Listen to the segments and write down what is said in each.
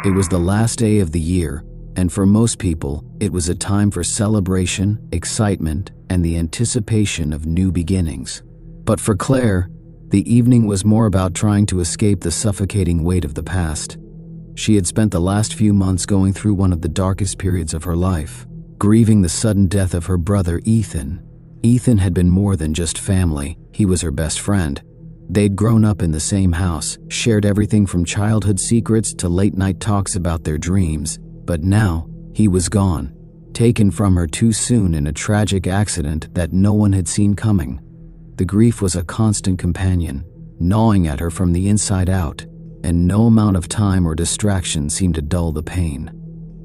It was the last day of the year, and for most people, it was a time for celebration, excitement, and the anticipation of new beginnings. But for Claire, the evening was more about trying to escape the suffocating weight of the past. She had spent the last few months going through one of the darkest periods of her life, grieving the sudden death of her brother Ethan. Ethan had been more than just family, he was her best friend. They'd grown up in the same house, shared everything from childhood secrets to late-night talks about their dreams, but now he was gone, taken from her too soon in a tragic accident that no one had seen coming. The grief was a constant companion, gnawing at her from the inside out, and no amount of time or distraction seemed to dull the pain.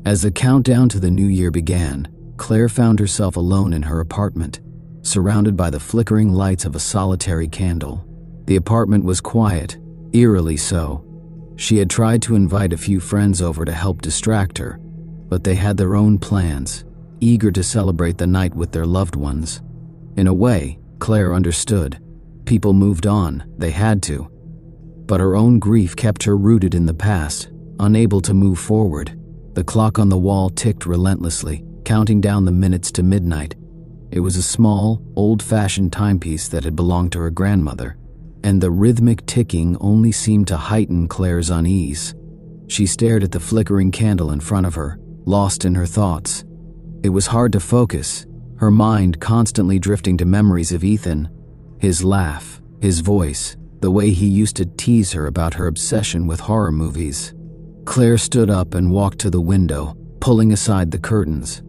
As the countdown to the new year began, Claire found herself alone in her apartment, surrounded by the flickering lights of a solitary candle. The apartment was quiet, eerily so. She had tried to invite a few friends over to help distract her, but they had their own plans, eager to celebrate the night with their loved ones. In a way, Claire understood. People moved on, they had to. But her own grief kept her rooted in the past, unable to move forward. The clock on the wall ticked relentlessly, counting down the minutes to midnight. It was a small, old-fashioned timepiece that had belonged to her grandmother, and the rhythmic ticking only seemed to heighten Claire's unease. She stared at the flickering candle in front of her, lost in her thoughts. It was hard to focus, her mind constantly drifting to memories of Ethan, his laugh, his voice, the way he used to tease her about her obsession with horror movies. Claire stood up and walked to the window, pulling aside the curtains.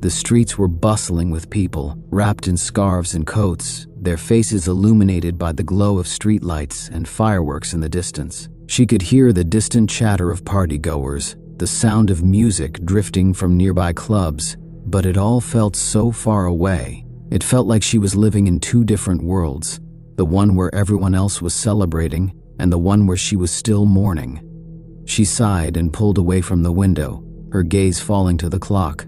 The streets were bustling with people, wrapped in scarves and coats, their faces illuminated by the glow of streetlights and fireworks in the distance. She could hear the distant chatter of partygoers, the sound of music drifting from nearby clubs, but it all felt so far away. It felt like she was living in two different worlds, the one where everyone else was celebrating and the one where she was still mourning. She sighed and pulled away from the window, her gaze falling to the clock.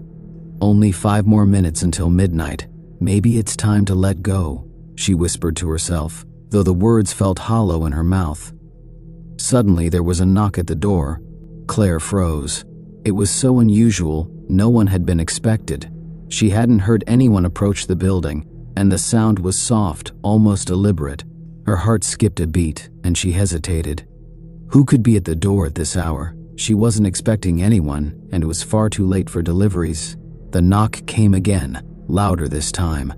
Only 5 more minutes until midnight. Maybe it's time to let go, she whispered to herself, though the words felt hollow in her mouth. Suddenly there was a knock at the door. Claire froze. It was so unusual, no one had been expected. She hadn't heard anyone approach the building, and the sound was soft, almost deliberate. Her heart skipped a beat, and she hesitated. Who could be at the door at this hour? She wasn't expecting anyone, and it was far too late for deliveries. The knock came again, louder this time.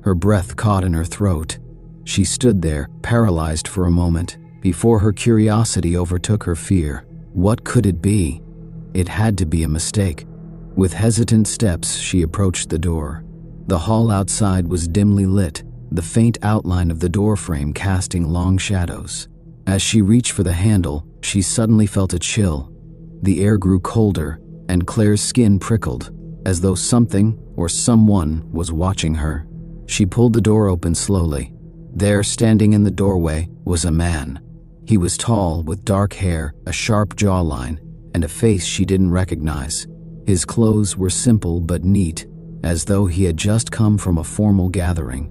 Her breath caught in her throat. She stood there, paralyzed for a moment, before her curiosity overtook her fear. What could it be? It had to be a mistake. With hesitant steps, she approached the door. The hall outside was dimly lit, the faint outline of the doorframe casting long shadows. As she reached for the handle, she suddenly felt a chill. The air grew colder, and Claire's skin prickled, as though something or someone was watching her. She pulled the door open slowly. There, standing in the doorway, was a man. He was tall, with dark hair, a sharp jawline, and a face she didn't recognize. His clothes were simple but neat, as though he had just come from a formal gathering.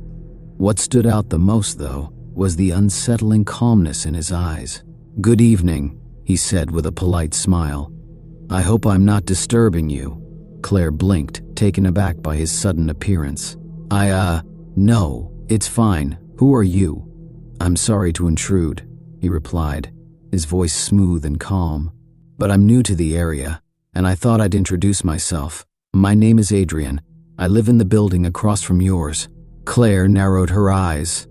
What stood out the most, though, was the unsettling calmness in his eyes. "Good evening," he said with a polite smile. "I hope I'm not disturbing you." Claire blinked, taken aback by his sudden appearance. No, it's fine. Who are you?" "I'm sorry to intrude," he replied, his voice smooth and calm. "But I'm new to the area, and I thought I'd introduce myself. My name is Adrian. I live in the building across from yours." Claire narrowed her eyes.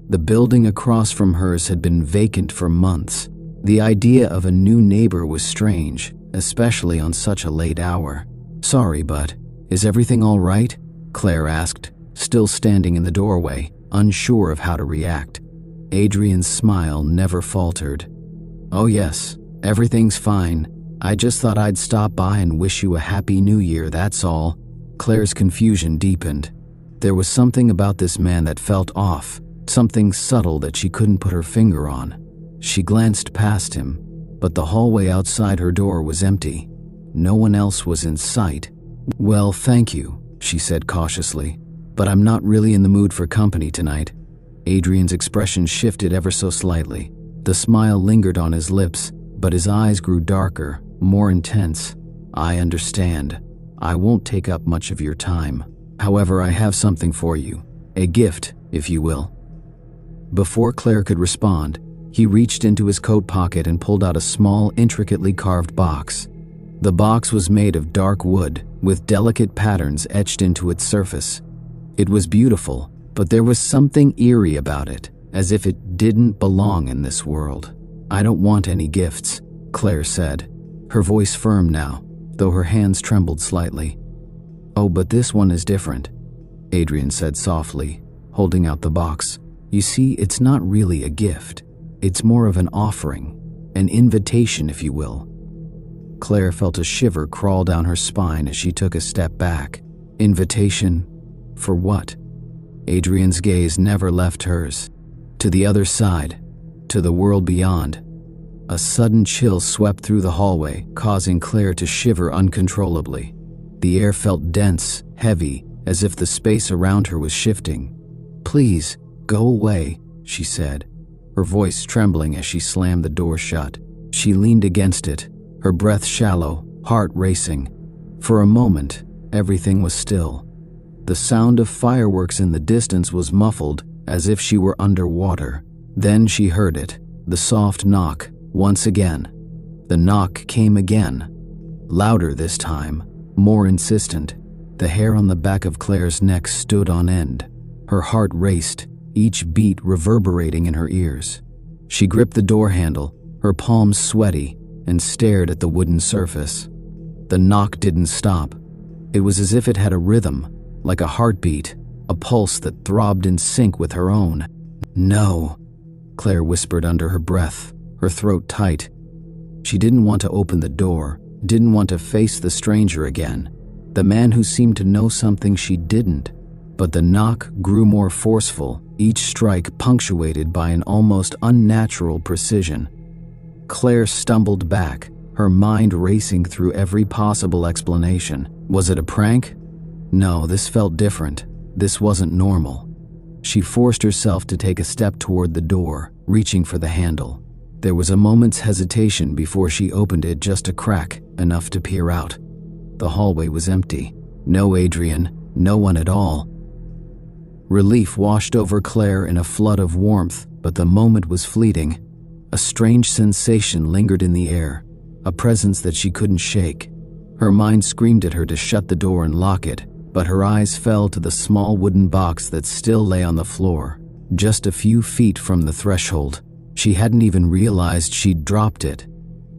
The building across from hers had been vacant for months. The idea of a new neighbor was strange, especially on such a late hour. "Sorry, but is everything all right?" Claire asked, still standing in the doorway, unsure of how to react. Adrian's smile never faltered. "Oh yes, everything's fine. I just thought I'd stop by and wish you a happy new year, that's all." Claire's confusion deepened. There was something about this man that felt off, something subtle that she couldn't put her finger on. She glanced past him, but the hallway outside her door was empty. No one else was in sight. "Well, thank you," she said cautiously, "but I'm not really in the mood for company tonight." Adrian's expression shifted ever so slightly. The smile lingered on his lips, but his eyes grew darker, more intense. "I understand. I won't take up much of your time. However, I have something for you. A gift, if you will." Before Claire could respond, he reached into his coat pocket and pulled out a small, intricately carved box. The box was made of dark wood, with delicate patterns etched into its surface. It was beautiful, but there was something eerie about it, as if it didn't belong in this world. "I don't want any gifts," Claire said, her voice firm now, though her hands trembled slightly. "Oh, but this one is different," Adrian said softly, holding out the box. "You see, it's not really a gift. It's more of an offering, an invitation, if you will." Claire felt a shiver crawl down her spine as she took a step back. Invitation? For what? Adrian's gaze never left hers. To the other side, to the world beyond. A sudden chill swept through the hallway, causing Claire to shiver uncontrollably. The air felt dense, heavy, as if the space around her was shifting. "Please, go away," she said, her voice trembling as she slammed the door shut. She leaned against it, her breath shallow, heart racing. For a moment, everything was still. The sound of fireworks in the distance was muffled, as if she were underwater. Then she heard it, the soft knock, once again. The knock came again. Louder this time, more insistent. The hair on the back of Claire's neck stood on end. Her heart raced, each beat reverberating in her ears. She gripped the door handle, her palms sweaty, and stared at the wooden surface. The knock didn't stop. It was as if it had a rhythm, like a heartbeat, a pulse that throbbed in sync with her own. "No," Claire whispered under her breath, her throat tight. She didn't want to open the door, didn't want to face the stranger again, the man who seemed to know something she didn't. But the knock grew more forceful, each strike punctuated by an almost unnatural precision. Claire stumbled back, her mind racing through every possible explanation. Was it a prank? No, this felt different. This wasn't normal. She forced herself to take a step toward the door, reaching for the handle. There was a moment's hesitation before she opened it just a crack, enough to peer out. The hallway was empty. No Adrian, no one at all. Relief washed over Claire in a flood of warmth, but the moment was fleeting. A strange sensation lingered in the air, a presence that she couldn't shake. Her mind screamed at her to shut the door and lock it, but her eyes fell to the small wooden box that still lay on the floor, just a few feet from the threshold. She hadn't even realized she'd dropped it.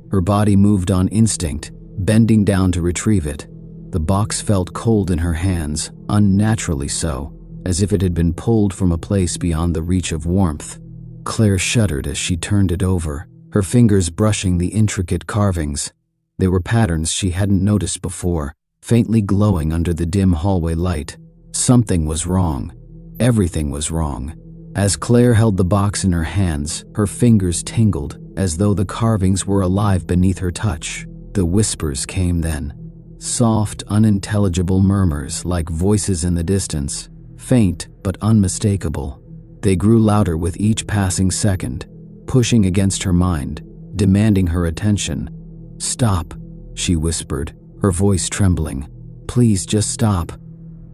Her body moved on instinct, bending down to retrieve it. The box felt cold in her hands, unnaturally so, as if it had been pulled from a place beyond the reach of warmth. Claire shuddered as she turned it over, her fingers brushing the intricate carvings. They were patterns she hadn't noticed before, faintly glowing under the dim hallway light. Something was wrong. Everything was wrong. As Claire held the box in her hands, her fingers tingled, as though the carvings were alive beneath her touch. The whispers came then. Soft, unintelligible murmurs like voices in the distance, faint but unmistakable. They grew louder with each passing second, pushing against her mind, demanding her attention. "Stop," she whispered, her voice trembling. "Please just stop."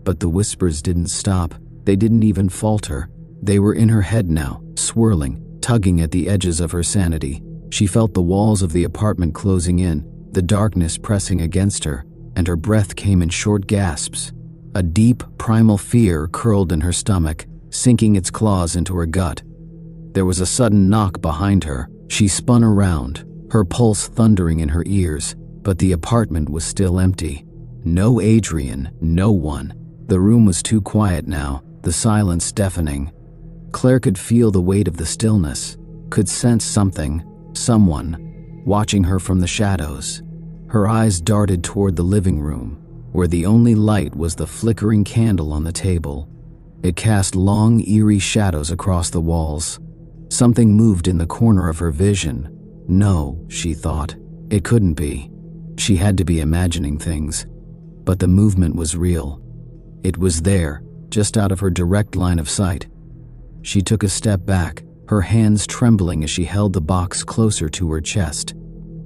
But the whispers didn't stop. They didn't even falter. They were in her head now, swirling, tugging at the edges of her sanity. She felt the walls of the apartment closing in, the darkness pressing against her, and her breath came in short gasps. A deep, primal fear curled in her stomach, sinking its claws into her gut. There was a sudden knock behind her. She spun around, her pulse thundering in her ears, but the apartment was still empty. No Adrian, no one. The room was too quiet now, the silence deafening. Claire could feel the weight of the stillness, could sense something, someone, watching her from the shadows. Her eyes darted toward the living room, where the only light was the flickering candle on the table. It cast long, eerie shadows across the walls. Something moved in the corner of her vision. No, she thought, it couldn't be. She had to be imagining things. But the movement was real. It was there, just out of her direct line of sight. She took a step back, her hands trembling as she held the box closer to her chest.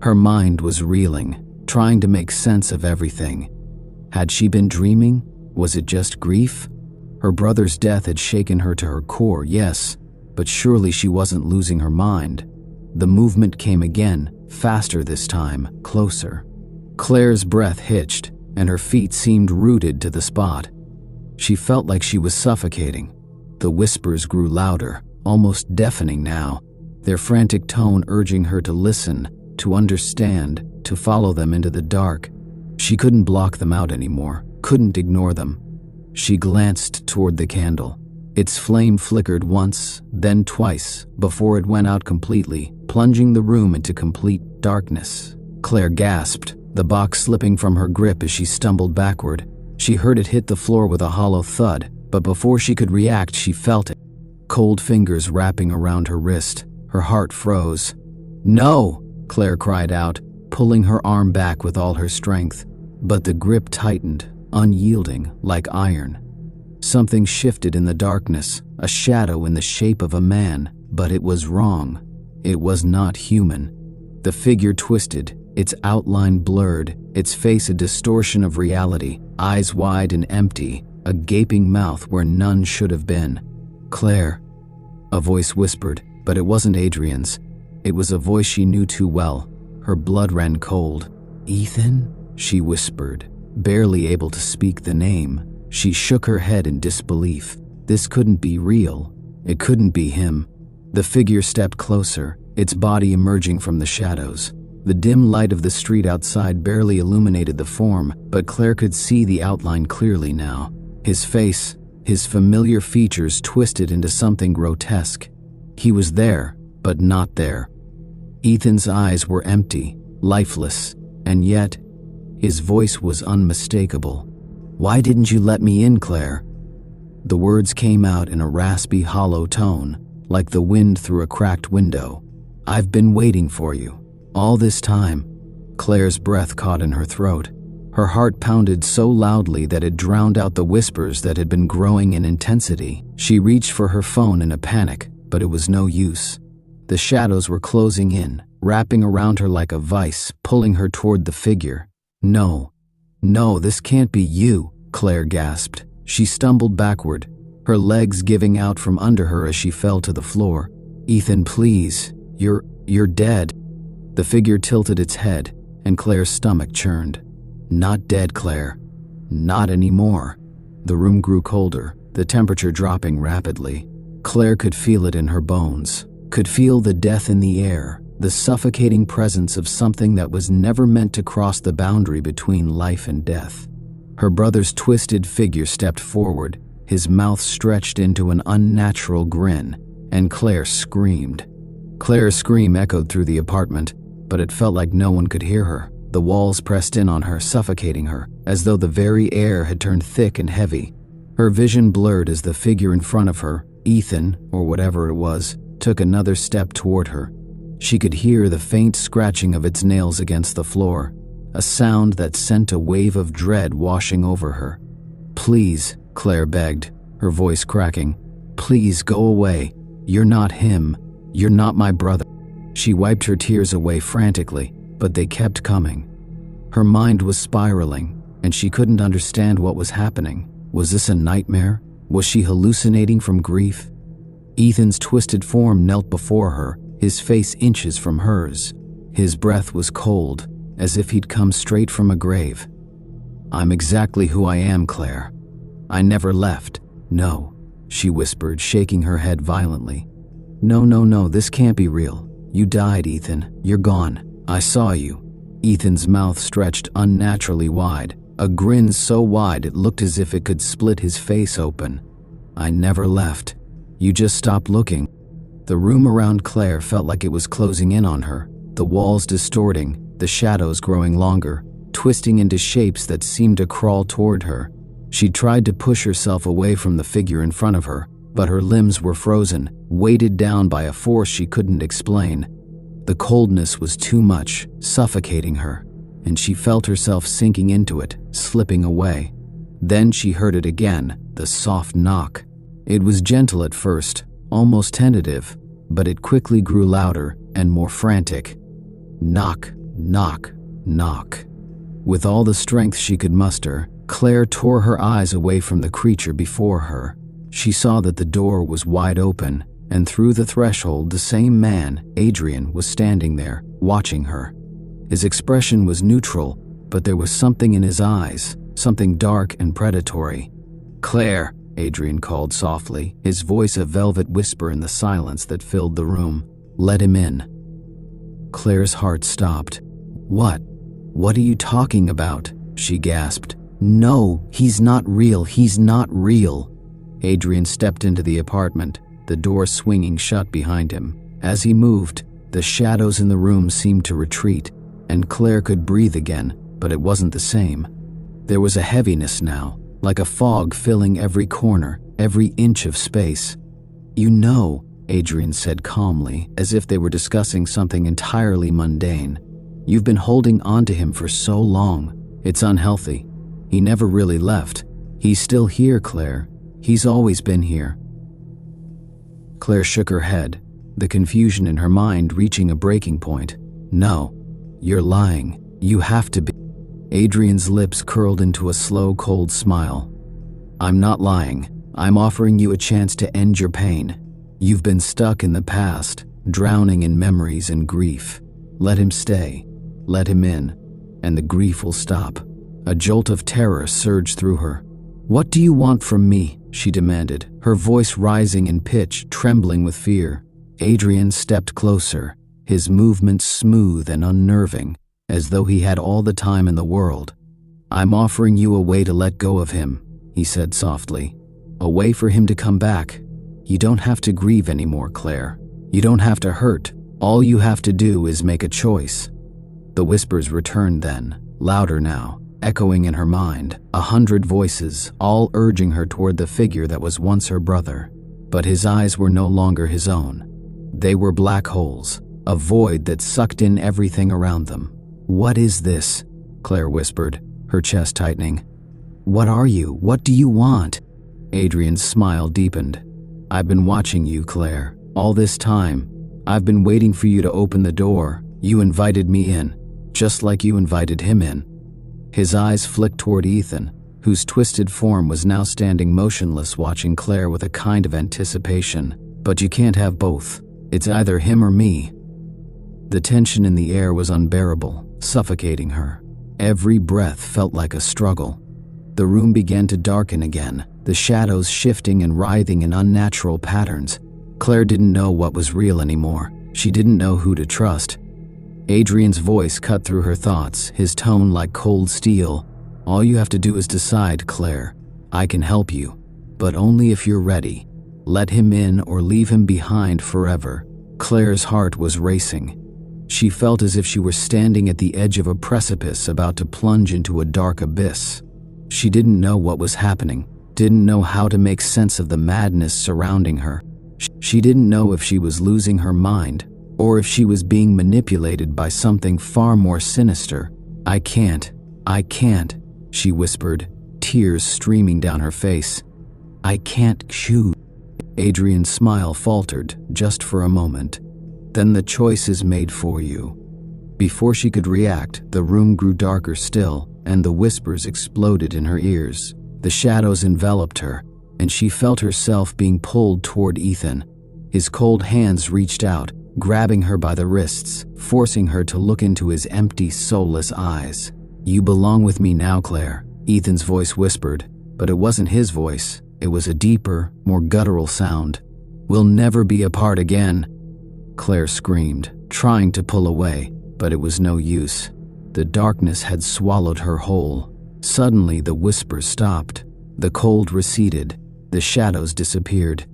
Her mind was reeling, trying to make sense of everything. Had she been dreaming? Was it just grief? Her brother's death had shaken her to her core, yes, but surely she wasn't losing her mind. The movement came again, faster this time, closer. Claire's breath hitched, and her feet seemed rooted to the spot. She felt like she was suffocating. The whispers grew louder, almost deafening now, their frantic tone urging her to listen, to understand, to follow them into the dark. She couldn't block them out anymore, couldn't ignore them. She glanced toward the candle. Its flame flickered once, then twice, before it went out completely, plunging the room into complete darkness. Claire gasped, the box slipping from her grip as she stumbled backward. She heard it hit the floor with a hollow thud, but before she could react, she felt it. Cold fingers wrapping around her wrist. Her heart froze. "No!" Claire cried out, pulling her arm back with all her strength. But the grip tightened, unyielding, like iron. Something shifted in the darkness, a shadow in the shape of a man, but it was wrong. It was not human. The figure twisted, its outline blurred, its face a distortion of reality, eyes wide and empty, a gaping mouth where none should have been. "Claire," a voice whispered, but it wasn't Adrian's. It was a voice she knew too well. Her blood ran cold. "Ethan?" she whispered, barely able to speak the name. She shook her head in disbelief. This couldn't be real. It couldn't be him. The figure stepped closer, its body emerging from the shadows. The dim light of the street outside barely illuminated the form, but Claire could see the outline clearly now. His face, his familiar features twisted into something grotesque. He was there, but not there. Ethan's eyes were empty, lifeless, and yet, his voice was unmistakable. "Why didn't you let me in, Claire?" The words came out in a raspy, hollow tone, like the wind through a cracked window. "I've been waiting for you. All this time." Claire's breath caught in her throat. Her heart pounded so loudly that it drowned out the whispers that had been growing in intensity. She reached for her phone in a panic, but it was no use. The shadows were closing in, wrapping around her like a vice, pulling her toward the figure. "No, this can't be you," Claire gasped. She stumbled backward, her legs giving out from under her as she fell to the floor. "Ethan, please, you're dead." The figure tilted its head, and Claire's stomach churned. "Not dead, Claire. Not anymore." The room grew colder, the temperature dropping rapidly. Claire could feel it in her bones, could feel the death in the air, the suffocating presence of something that was never meant to cross the boundary between life and death. Her brother's twisted figure stepped forward, his mouth stretched into an unnatural grin, and Claire screamed. Claire's scream echoed through the apartment, but it felt like no one could hear her. The walls pressed in on her, suffocating her, as though the very air had turned thick and heavy. Her vision blurred as the figure in front of her, Ethan, or whatever it was, took another step toward her. She could hear the faint scratching of its nails against the floor, a sound that sent a wave of dread washing over her. "Please," Claire begged, her voice cracking. "Please go away. You're not him. You're not my brother." She wiped her tears away frantically, but they kept coming. Her mind was spiraling, and she couldn't understand what was happening. Was this a nightmare? Was she hallucinating from grief? Ethan's twisted form knelt before her, his face inches from hers. His breath was cold, as if he'd come straight from a grave. "I'm exactly who I am, Claire. I never left. No," she whispered, shaking her head violently. No, this can't be real. You died, Ethan. You're gone. I saw you." Ethan's mouth stretched unnaturally wide, a grin so wide it looked as if it could split his face open. "I never left. You just stopped looking." The room around Claire felt like it was closing in on her, the walls distorting, the shadows growing longer, twisting into shapes that seemed to crawl toward her. She tried to push herself away from the figure in front of her, but her limbs were frozen, weighted down by a force she couldn't explain. The coldness was too much, suffocating her, and she felt herself sinking into it, slipping away. Then she heard it again, the soft knock. It was gentle at first, almost tentative, but it quickly grew louder and more frantic. "Knock," Knock, knock. With all the strength she could muster, Claire tore her eyes away from the creature before her. She saw that the door was wide open, and through the threshold the same man, Adrian, was standing there, watching her. His expression was neutral, but there was something in his eyes, something dark and predatory. "Claire," Adrian called softly, his voice a velvet whisper in the silence that filled the room. "Let him in." Claire's heart stopped. "What? What are you talking about?" she gasped. "No, he's not real, he's not real." Adrian stepped into the apartment, the door swinging shut behind him. As he moved, the shadows in the room seemed to retreat, and Claire could breathe again, but it wasn't the same. There was a heaviness now, like a fog filling every corner, every inch of space. "You know," Adrian said calmly, as if they were discussing something entirely mundane. "You've been holding on to him for so long. It's unhealthy. He never really left. He's still here, Claire. He's always been here." Claire shook her head, the confusion in her mind reaching a breaking point. "No, you're lying. You have to be." Adrian's lips curled into a slow, cold smile. "I'm not lying. I'm offering you a chance to end your pain. You've been stuck in the past, drowning in memories and grief. Let him stay. Let him in, and the grief will stop." A jolt of terror surged through her. "What do you want from me?" she demanded, her voice rising in pitch, trembling with fear. Adrian stepped closer, his movements smooth and unnerving, as though he had all the time in the world. "I'm offering you a way to let go of him," he said softly. "A way for him to come back. You don't have to grieve anymore, Claire. You don't have to hurt. All you have to do is make a choice." The whispers returned then, louder now, echoing in her mind, 100 voices, all urging her toward the figure that was once her brother. But his eyes were no longer his own. They were black holes, a void that sucked in everything around them. "What is this?" Claire whispered, her chest tightening. "What are you? What do you want?" Adrian's smile deepened. "I've been watching you, Claire, all this time. I've been waiting for you to open the door. You invited me in, just like you invited him in." His eyes flicked toward Ethan, whose twisted form was now standing motionless, watching Claire with a kind of anticipation. "But you can't have both. It's either him or me." The tension in the air was unbearable, suffocating her. Every breath felt like a struggle. The room began to darken again, the shadows shifting and writhing in unnatural patterns. Claire didn't know what was real anymore. She didn't know who to trust. Adrian's voice cut through her thoughts, his tone like cold steel. "All you have to do is decide, Claire. I can help you, but only if you're ready. Let him in or leave him behind forever." Claire's heart was racing. She felt as if she were standing at the edge of a precipice about to plunge into a dark abyss. She didn't know what was happening, didn't know how to make sense of the madness surrounding her. She didn't know if she was losing her mind, or if she was being manipulated by something far more sinister. I can't, she whispered, tears streaming down her face. "I can't choose." Adrian's smile faltered, just for a moment. "Then the choice is made for you." Before she could react, the room grew darker still, and the whispers exploded in her ears. The shadows enveloped her, and she felt herself being pulled toward Ethan. His cold hands reached out, grabbing her by the wrists, forcing her to look into his empty, soulless eyes. "You belong with me now, Claire," Ethan's voice whispered, but it wasn't his voice. It was a deeper, more guttural sound. "We'll never be apart again." Claire screamed, trying to pull away, but it was no use. The darkness had swallowed her whole. Suddenly, the whispers stopped. The cold receded. The shadows disappeared.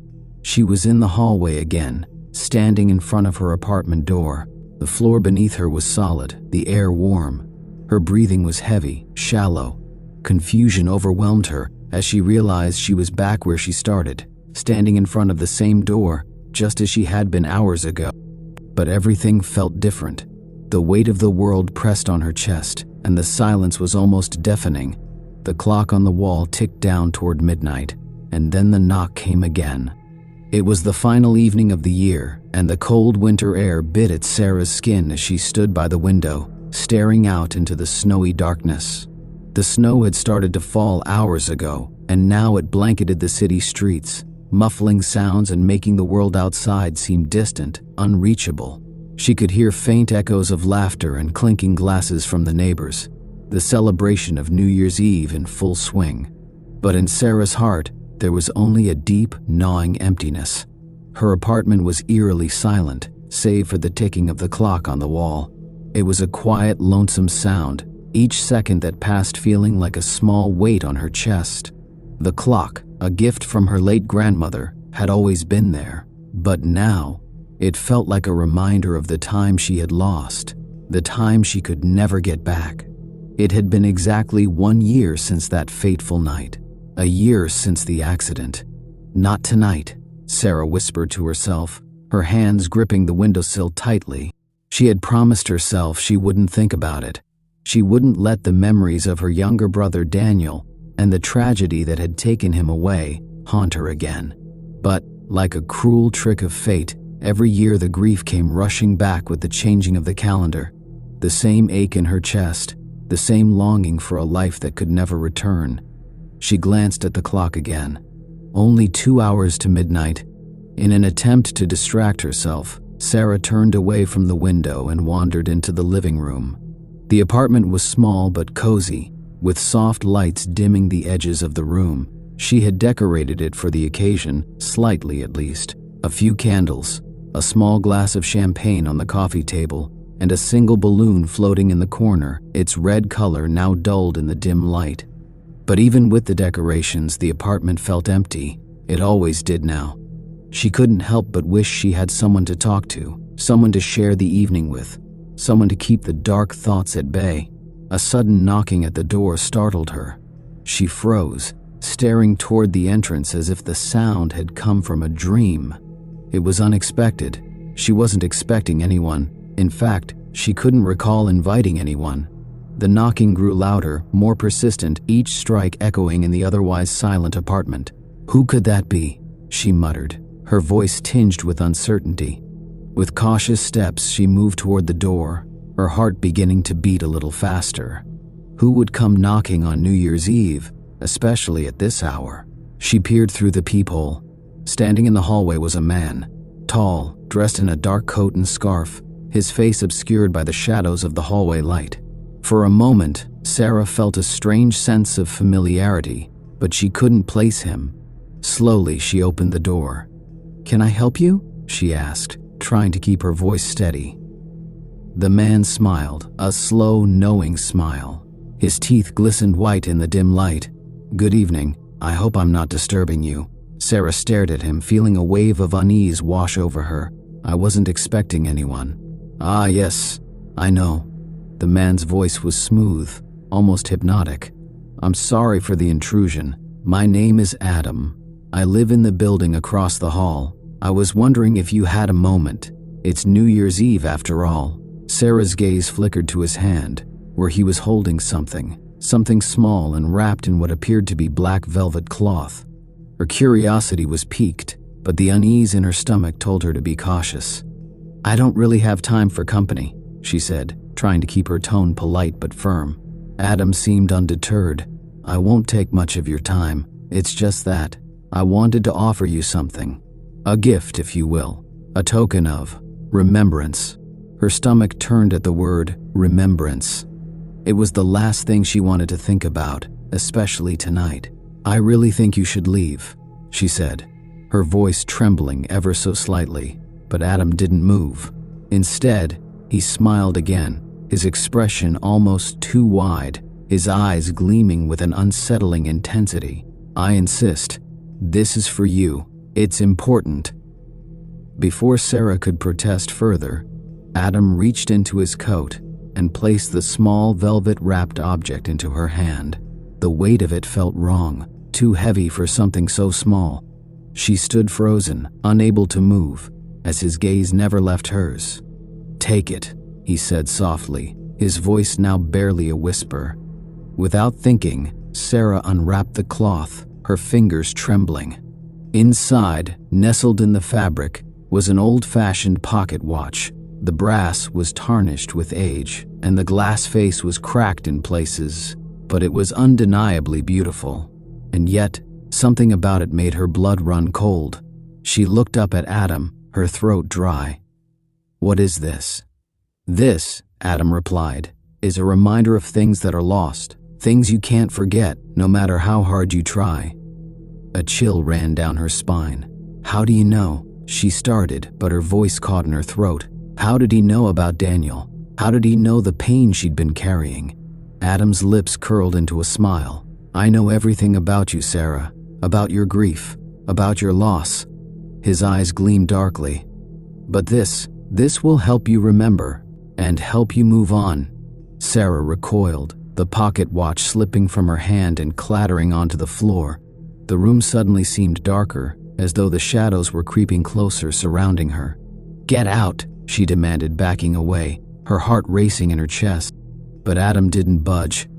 She was in the hallway again, standing in front of her apartment door. The floor beneath her was solid, the air warm. Her breathing was heavy, shallow. Confusion overwhelmed her as she realized she was back where she started, standing in front of the same door, just as she had been hours ago. But everything felt different. The weight of the world pressed on her chest, and the silence was almost deafening. The clock on the wall ticked down toward midnight, and then the knock came again. It was the final evening of the year, and the cold winter air bit at Sarah's skin as she stood by the window, staring out into the snowy darkness. The snow had started to fall hours ago, and now it blanketed the city streets, muffling sounds and making the world outside seem distant, unreachable. She could hear faint echoes of laughter and clinking glasses from the neighbors, the celebration of New Year's Eve in full swing. But in Sarah's heart, there was only a deep, gnawing emptiness. Her apartment was eerily silent, save for the ticking of the clock on the wall. It was a quiet, lonesome sound, each second that passed feeling like a small weight on her chest. The clock, a gift from her late grandmother, had always been there, but now it felt like a reminder of the time she had lost, the time she could never get back. It had been exactly 1 year since that fateful night, a year since the accident. "Not tonight," Sarah whispered to herself, her hands gripping the windowsill tightly. She had promised herself she wouldn't think about it. She wouldn't let the memories of her younger brother Daniel and the tragedy that had taken him away haunt her again. But, like a cruel trick of fate, every year the grief came rushing back with the changing of the calendar. The same ache in her chest, the same longing for a life that could never return. She glanced at the clock again. Only 2 hours to midnight. In an attempt to distract herself, Sarah turned away from the window and wandered into the living room. The apartment was small but cozy, with soft lights dimming the edges of the room. She had decorated it for the occasion, slightly at least. A few candles, a small glass of champagne on the coffee table, and a single balloon floating in the corner, its red color now dulled in the dim light. But even with the decorations, the apartment felt empty. It always did now. She couldn't help but wish she had someone to talk to, someone to share the evening with, someone to keep the dark thoughts at bay. A sudden knocking at the door startled her. She froze, staring toward the entrance as if the sound had come from a dream. It was unexpected. She wasn't expecting anyone. In fact, she couldn't recall inviting anyone. The knocking grew louder, more persistent, each strike echoing in the otherwise silent apartment. "Who could that be?" she muttered, her voice tinged with uncertainty. With cautious steps, she moved toward the door, her heart beginning to beat a little faster. Who would come knocking on New Year's Eve, especially at this hour? She peered through the peephole. Standing in the hallway was a man, tall, dressed in a dark coat and scarf, his face obscured by the shadows of the hallway light. For a moment, Sarah felt a strange sense of familiarity, but she couldn't place him. Slowly, she opened the door. "Can I help you?" she asked, trying to keep her voice steady. The man smiled, a slow, knowing smile. His teeth glistened white in the dim light. "Good evening. I hope I'm not disturbing you." Sarah stared at him, feeling a wave of unease wash over her. "I wasn't expecting anyone." "Ah, yes, I know." The man's voice was smooth, almost hypnotic. "I'm sorry for the intrusion. My name is Adam. I live in the building across the hall. I was wondering if you had a moment. It's New Year's Eve after all." Sarah's gaze flickered to his hand, where he was holding something small and wrapped in what appeared to be black velvet cloth. Her curiosity was piqued, but the unease in her stomach told her to be cautious. "I don't really have time for company," she said, trying to keep her tone polite but firm. Adam seemed undeterred. "I won't take much of your time. It's just that I wanted to offer you something. A gift, if you will. A token of remembrance." Her stomach turned at the word remembrance. It was the last thing she wanted to think about, especially tonight. "I really think you should leave," she said, her voice trembling ever so slightly, but Adam didn't move. Instead, he smiled again, his expression almost too wide, his eyes gleaming with an unsettling intensity. "I insist. This is for you. It's important." Before Sarah could protest further, Adam reached into his coat and placed the small velvet-wrapped object into her hand. The weight of it felt wrong, too heavy for something so small. She stood frozen, unable to move, as his gaze never left hers. "Take it," he said softly, his voice now barely a whisper. Without thinking, Sarah unwrapped the cloth, her fingers trembling. Inside, nestled in the fabric, was an old-fashioned pocket watch. The brass was tarnished with age. and the glass face was cracked in places, but it was undeniably beautiful. And yet, something about it made her blood run cold. She looked up at Adam, her throat dry. "What is this?" "This," Adam replied, "is a reminder of things that are lost, things you can't forget, no matter how hard you try." A chill ran down her spine. "How do you know?" she started, but her voice caught in her throat. How did he know about Daniel? How did he know the pain she'd been carrying? Adam's lips curled into a smile. "I know everything about you, Sarah. About your grief. About your loss." His eyes gleamed darkly. "But this will help you remember, and help you move on." Sarah recoiled, the pocket watch slipping from her hand and clattering onto the floor. The room suddenly seemed darker, as though the shadows were creeping closer, surrounding her. "Get out," she demanded, backing away, her heart racing in her chest. But Adam didn't budge.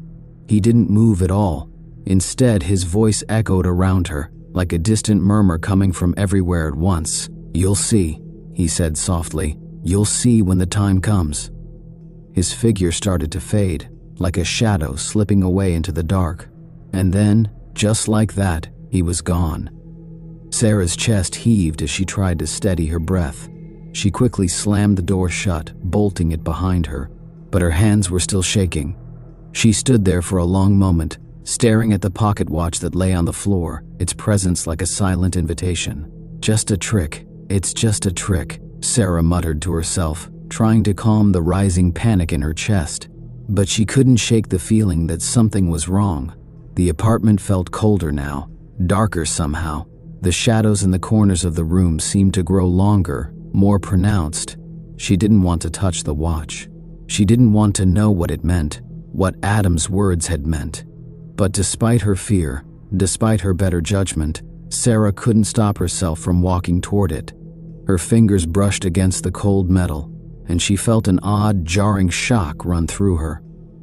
He didn't move at all. Instead, his voice echoed around her, like a distant murmur coming from everywhere at once. "You'll see," he said softly. "You'll see when the time comes." His figure started to fade, like a shadow slipping away into the dark. And then, just like that, he was gone. Sarah's chest heaved as she tried to steady her breath. She quickly slammed the door shut, bolting it behind her, but her hands were still shaking. She stood there for a long moment, staring at the pocket watch that lay on the floor, its presence like a silent invitation. "Just a trick. It's just a trick," Sarah muttered to herself, trying to calm the rising panic in her chest. But she couldn't shake the feeling that something was wrong. The apartment felt colder now, darker somehow. The shadows in the corners of the room seemed to grow longer, more pronounced. She didn't want to touch the watch. She didn't want to know what it meant, what Adam's words had meant. But despite her fear, despite her better judgment, Sarah couldn't stop herself from walking toward it. Her fingers brushed against the cold metal, and she felt an odd, jarring shock run through her.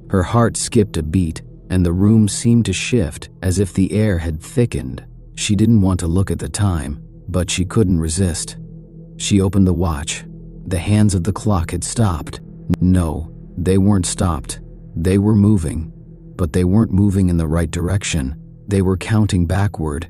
Her heart skipped a beat, and the room seemed to shift as if the air had thickened. She didn't want to look at the time, but she couldn't resist. She opened the watch. The hands of the clock had stopped. No, they weren't stopped. They were moving. But they weren't moving in the right direction. They were counting backward,